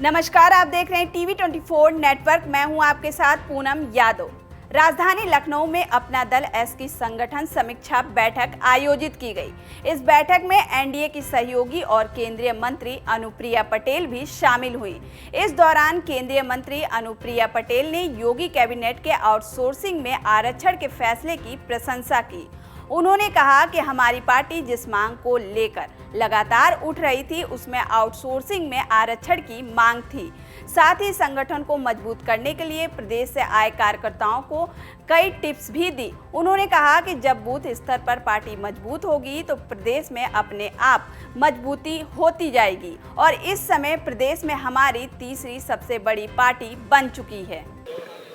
नमस्कार, आप देख रहे हैं टीवी 24 नेटवर्क। मैं हूं आपके साथ पूनम यादव। राजधानी लखनऊ में अपना दल एस की संगठन समीक्षा बैठक आयोजित की गई। इस बैठक में एनडीए की सहयोगी और केंद्रीय मंत्री अनुप्रिया पटेल भी शामिल हुई। इस दौरान केंद्रीय मंत्री अनुप्रिया पटेल ने योगी कैबिनेट के आउटसोर्सिंग में आरक्षण के फैसले की प्रशंसा की। उन्होंने कहा कि हमारी पार्टी जिस मांग को लेकर लगातार उठ रही थी उसमें आउटसोर्सिंग में आरक्षण की मांग थी। साथ ही संगठन को मजबूत करने के लिए प्रदेश से आए कार्यकर्ताओं को कई टिप्स भी दी। उन्होंने कहा कि जब बूथ स्तर पर पार्टी मजबूत होगी तो प्रदेश में अपने आप मजबूती होती जाएगी और इस समय प्रदेश में हमारी तीसरी सबसे बड़ी पार्टी बन चुकी है।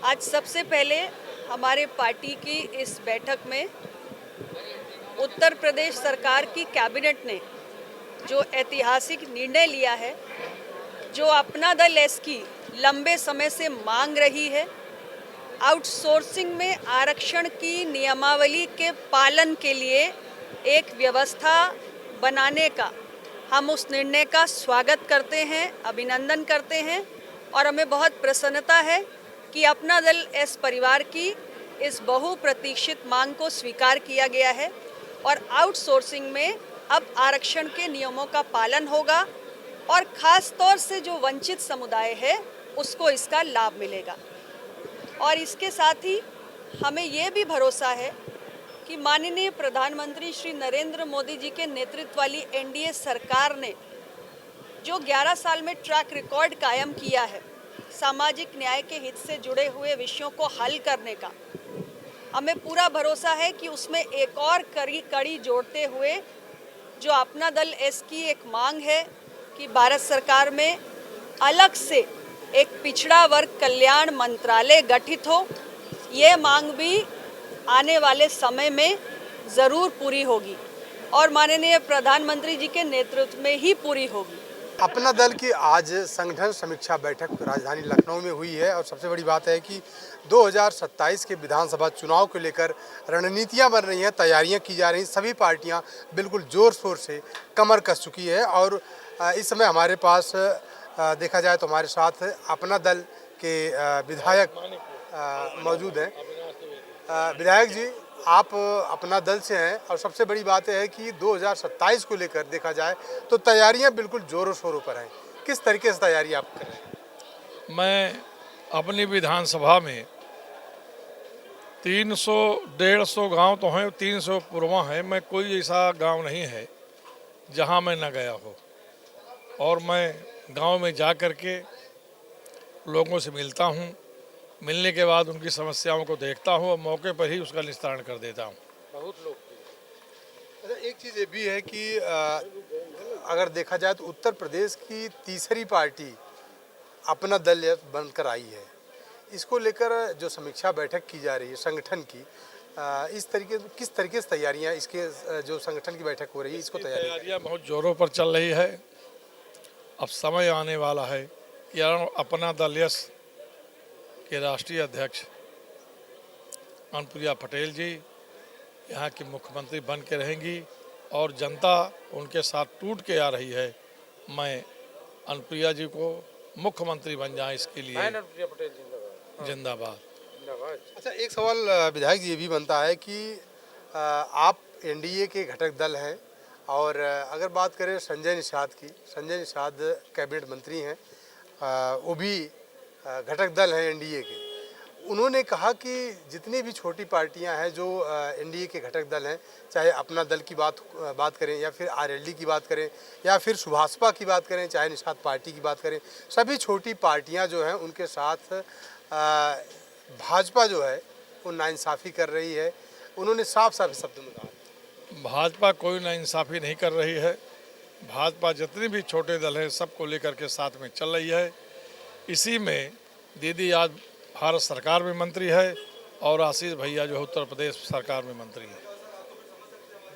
आज सबसे पहले हमारे पार्टी की इस बैठक में उत्तर प्रदेश सरकार की कैबिनेट ने जो ऐतिहासिक निर्णय लिया है, जो अपना दल एस की लंबे समय से मांग रही है, आउटसोर्सिंग में आरक्षण की नियमावली के पालन के लिए एक व्यवस्था बनाने का, हम उस निर्णय का स्वागत करते हैं, अभिनंदन करते हैं और हमें बहुत प्रसन्नता है कि अपना दल एस परिवार की इस बहुप्रतीक्षित मांग को स्वीकार किया गया है और आउटसोर्सिंग में अब आरक्षण के नियमों का पालन होगा और ख़ास तौर से जो वंचित समुदाय है उसको इसका लाभ मिलेगा। और इसके साथ ही हमें ये भी भरोसा है कि माननीय प्रधानमंत्री श्री नरेंद्र मोदी जी के नेतृत्व वाली एनडीए सरकार ने जो 11 साल में ट्रैक रिकॉर्ड कायम किया है सामाजिक न्याय के हित से जुड़े हुए विषयों को हल करने का, हमें पूरा भरोसा है कि उसमें एक और कड़ी जोड़ते हुए जो अपना दल एस की एक मांग है कि भारत सरकार में अलग से एक पिछड़ा वर्ग कल्याण मंत्रालय गठित हो, ये मांग भी आने वाले समय में ज़रूर पूरी होगी और माननीय प्रधानमंत्री जी के नेतृत्व में ही पूरी होगी। अपना दल की आज संगठन समीक्षा बैठक राजधानी लखनऊ में हुई है और सबसे बड़ी बात है कि 2027 के विधानसभा चुनाव को लेकर रणनीतियां बन रही हैं, तैयारियां की जा रही हैं। सभी पार्टियां बिल्कुल जोर शोर से कमर कस चुकी है और इस समय हमारे पास देखा जाए तो हमारे साथ अपना दल के विधायक मौजूद हैं। विधायक जी, आप अपना दल से हैं और सबसे बड़ी बात है कि 2027 को लेकर देखा जाए तो तैयारियां बिल्कुल जोरों शोरों पर हैं। किस तरीके से तैयारी आप कर रहे हैं? मैं अपनी विधानसभा में 300-150 गांव तो हैं, 300 पूर्वा हैं। मैं कोई ऐसा गांव नहीं है जहां मैं न गया हो और मैं गांव में जा कर के लोगों से मिलता हूं। मिलने के बाद उनकी समस्याओं को देखता हूं और मौके पर ही उसका निस्तारण कर देता हूं। बहुत लोग अच्छा, एक चीज़ ये भी है कि अगर देखा जाए तो उत्तर प्रदेश की तीसरी पार्टी अपना दल बनकर आई है। इसको लेकर जो समीक्षा बैठक की जा रही है संगठन की, किस तरीके से तैयारियां इसके जो संगठन की बैठक हो रही है इसको तैयारियां बहुत जोरों पर चल रही है। अब समय आने वाला है कि अपना दल यस के राष्ट्रीय अध्यक्ष अनुप्रिया पटेल जी यहाँ की मुख्यमंत्री बन के रहेंगी और जनता उनके साथ टूट के आ रही है। मैं अनुप्रिया जी को मुख्यमंत्री बन जाए इसके लिए अनुप्रिया पटेल जिंदाबाद। अच्छा, एक सवाल विधायक जी ये भी बनता है कि आप एनडीए के घटक दल हैं और अगर बात करें संजय निषाद की, संजय निषाद कैबिनेट मंत्री हैं, वो भी घटक दल हैं एनडीए के। उन्होंने कहा कि जितनी भी छोटी पार्टियां हैं जो एनडीए के घटक दल हैं, चाहे अपना दल की बात करें या फिर आरएलडी की बात करें या फिर सुभाषपा की बात करें, चाहे निषाद पार्टी की बात करें, सभी छोटी पार्टियां जो हैं उनके साथ भाजपा जो है वो नाइंसाफ़ी कर रही है। उन्होंने साफ साफ शब्दों में कहा भाजपा कोई नाइंसाफ़ी नहीं कर रही है। भाजपा जितने भी छोटे दल हैं सबको लेकर के साथ में चल रही है। इसी में दीदी आज भारत सरकार में मंत्री है और आशीष भैया जो उत्तर प्रदेश सरकार में मंत्री है।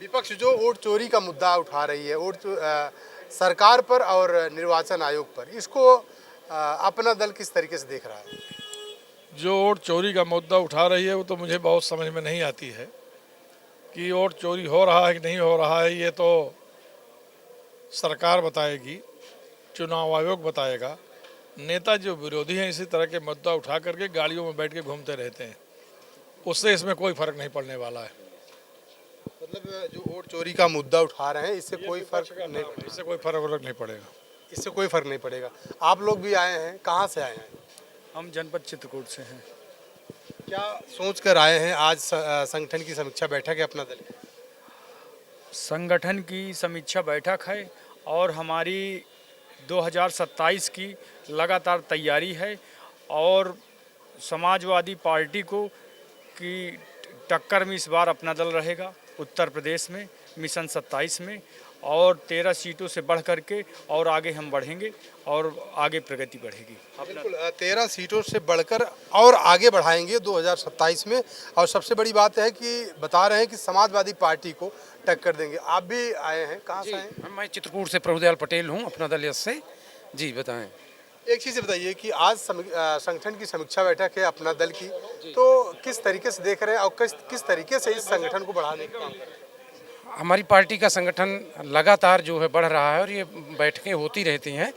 विपक्ष जो वोट चोरी का मुद्दा उठा रही है सरकार पर और निर्वाचन आयोग पर, इसको अपना दल किस तरीके से देख रहा है? जो वोट चोरी का मुद्दा उठा रही है वो तो मुझे बहुत समझ में नहीं आती है कि वोट चोरी हो रहा है कि नहीं हो रहा है। ये तो सरकार बताएगी, चुनाव आयोग बताएगा। नेता जो विरोधी हैं इसी तरह के मुद्दा उठा करके गाड़ियों में बैठ के घूमते रहते हैं, उससे इसमें कोई फर्क नहीं पड़ने वाला है। मतलब जो वोट चोरी का मुद्दा उठा रहे हैं इससे कोई फर्क नहीं पड़ेगा। इससे कोई फर्क नहीं पड़ेगा। इससे कोई फर्क नहीं पड़ेगा। आप लोग भी आए हैं, कहाँ से आए हैं? हम जनपद चित्रकूट से हैं। क्या सोच कर आए हैं? आज संगठन की समीक्षा बैठक है अपना दल की। संगठन की समीक्षा बैठक है और हमारी 2027 की लगातार तैयारी है और समाजवादी पार्टी को की टक्कर में इस बार अपना दल रहेगा उत्तर प्रदेश में मिशन 27 में, और 13 सीटों से बढ़ करके और आगे हम बढ़ेंगे और आगे प्रगति बढ़ेगी। बिल्कुल 13 सीटों से बढ़कर और आगे बढ़ाएंगे 2027 में। और सबसे बड़ी बात है कि बता रहे हैं कि समाजवादी पार्टी को टक्कर देंगे। आप भी आए हैं, कहाँ से आए हैं? मैं चित्रकूट से प्रभुदयाल पटेल हूँ, अपना दल यश से। जी बताएं। एक चीज़ बताइए कि आज संगठन की समीक्षा बैठक है अपना दल की, तो किस तरीके से देख रहे हैं और किस तरीके से इस संगठन को बढ़ाने का काम कर रहे हैं? हमारी पार्टी का संगठन लगातार जो है बढ़ रहा है और ये बैठकें होती रहती हैं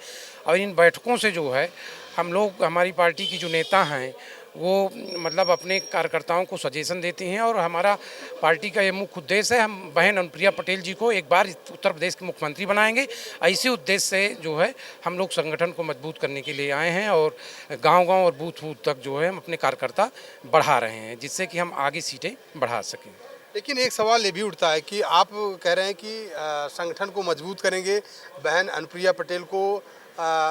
और इन बैठकों से जो है हम लोग, हमारी पार्टी की जो नेता हैं वो मतलब अपने कार्यकर्ताओं को सजेशन देते हैं और हमारा पार्टी का ये मुख्य उद्देश्य है, हम बहन अनुप्रिया पटेल जी को एक बार उत्तर प्रदेश के मुख्यमंत्री बनाएंगे। इसी उद्देश्य से जो है हम लोग संगठन को मजबूत करने के लिए आए हैं और गांव-गांव और बूथ-बूथ तक जो है हम अपने कार्यकर्ता बढ़ा रहे हैं, जिससे कि हम आगे सीटें बढ़ा सकें। लेकिन एक सवाल ये भी उठता है कि आप कह रहे हैं कि संगठन को मजबूत करेंगे, बहन अनुप्रिया पटेल को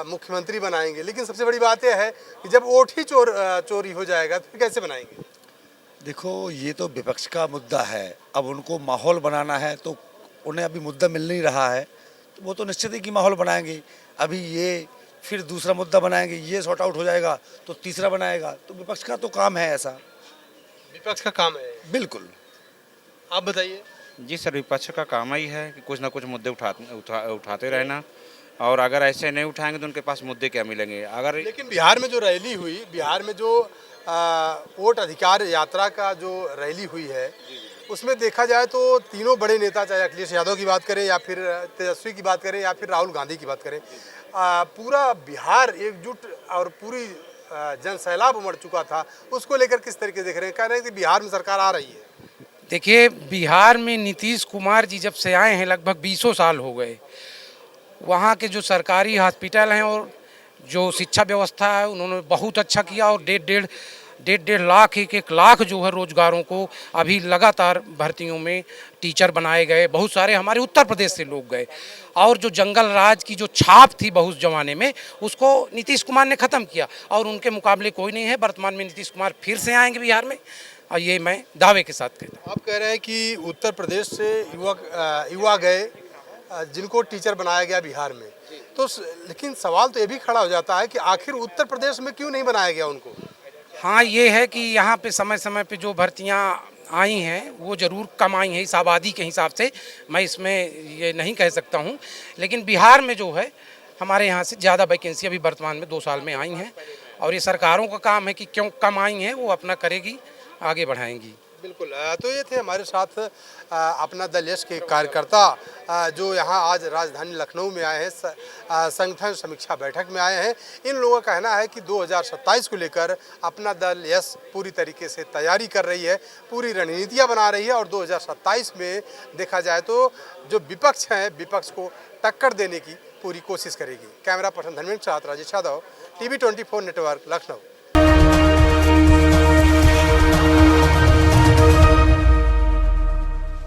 मुख्यमंत्री बनाएंगे, लेकिन सबसे बड़ी बात यह है कि जब वोट ही चोरी हो जाएगा तो फिर कैसे बनाएंगे? देखो, ये तो विपक्ष का मुद्दा है। अब उनको माहौल बनाना है तो उन्हें अभी मुद्दा मिल नहीं रहा है, तो वो तो निश्चित ही कि माहौल बनाएंगे। अभी ये फिर दूसरा मुद्दा बनाएंगे, ये सॉर्ट आउट हो जाएगा तो तीसरा बनाएगा, तो विपक्ष का तो काम है ऐसा। विपक्ष का काम है, बिल्कुल। आप बताइए। जी सर, विपक्ष का काम ही है कि कुछ ना कुछ मुद्दे उठाते रहना, और अगर ऐसे नहीं उठाएंगे तो उनके पास मुद्दे क्या मिलेंगे? अगर लेकिन बिहार में जो रैली हुई, बिहार में जो वोट अधिकार यात्रा का जो रैली हुई है, उसमें देखा जाए तो तीनों बड़े नेता, चाहे अखिलेश यादव की बात करें या फिर तेजस्वी की बात करें या फिर राहुल गांधी की बात करें, पूरा बिहार एकजुट और पूरी जन सैलाब उमड़ चुका था। उसको लेकर किस तरीके से देख रहे हैं? कह रहे हैं कि बिहार में सरकार आ रही है। देखिए, बिहार में नीतीश कुमार जी जब से आए हैं लगभग 20 साल हो गए। वहाँ के जो सरकारी हॉस्पिटल हैं और जो शिक्षा व्यवस्था है उन्होंने बहुत अच्छा किया और डेढ़ लाख एक लाख जो है रोजगारों को अभी लगातार भर्तियों में टीचर बनाए गए। बहुत सारे हमारे उत्तर प्रदेश से लोग गए और जो जंगल राज की जो छाप थी बहुत ज़माने में, उसको नीतीश कुमार ने ख़त्म किया और उनके मुकाबले कोई नहीं है। वर्तमान में नीतीश कुमार फिर से आएंगे बिहार में और ये मैं दावे के साथ कहता हूँ। आप कह रहे हैं कि उत्तर प्रदेश से युवा गए जिनको टीचर बनाया गया बिहार में, तो लेकिन सवाल तो ये भी खड़ा हो जाता है कि आखिर उत्तर प्रदेश में क्यों नहीं बनाया गया उनको? हाँ, ये है कि यहाँ पे समय समय पे जो भर्तियाँ आई हैं वो ज़रूर कम आई हैं इस आबादी के हिसाब से, मैं इसमें ये नहीं कह सकता हूँ। लेकिन बिहार में जो है हमारे यहाँ से ज़्यादा वैकेंसी अभी वर्तमान में 2 साल में आई हैं और ये सरकारों का काम है कि क्यों कम आई हैं वो अपना करेगी, आगे बढ़ाएंगी। बिल्कुल। तो ये थे हमारे साथ अपना दल यश के कार्यकर्ता जो यहाँ आज राजधानी लखनऊ में आए हैं, संगठन समीक्षा बैठक में आए हैं। इन लोगों का कहना है कि 2027 को लेकर अपना दल यश पूरी तरीके से तैयारी कर रही है, पूरी रणनीतियाँ बना रही है और 2027 में देखा जाए तो जो विपक्ष है, विपक्ष को टक्कर देने की पूरी कोशिश करेगी। कैमरा पर्सन धर्मेंद्र के साथ राजेश यादव, TV 24 नेटवर्क, लखनऊ।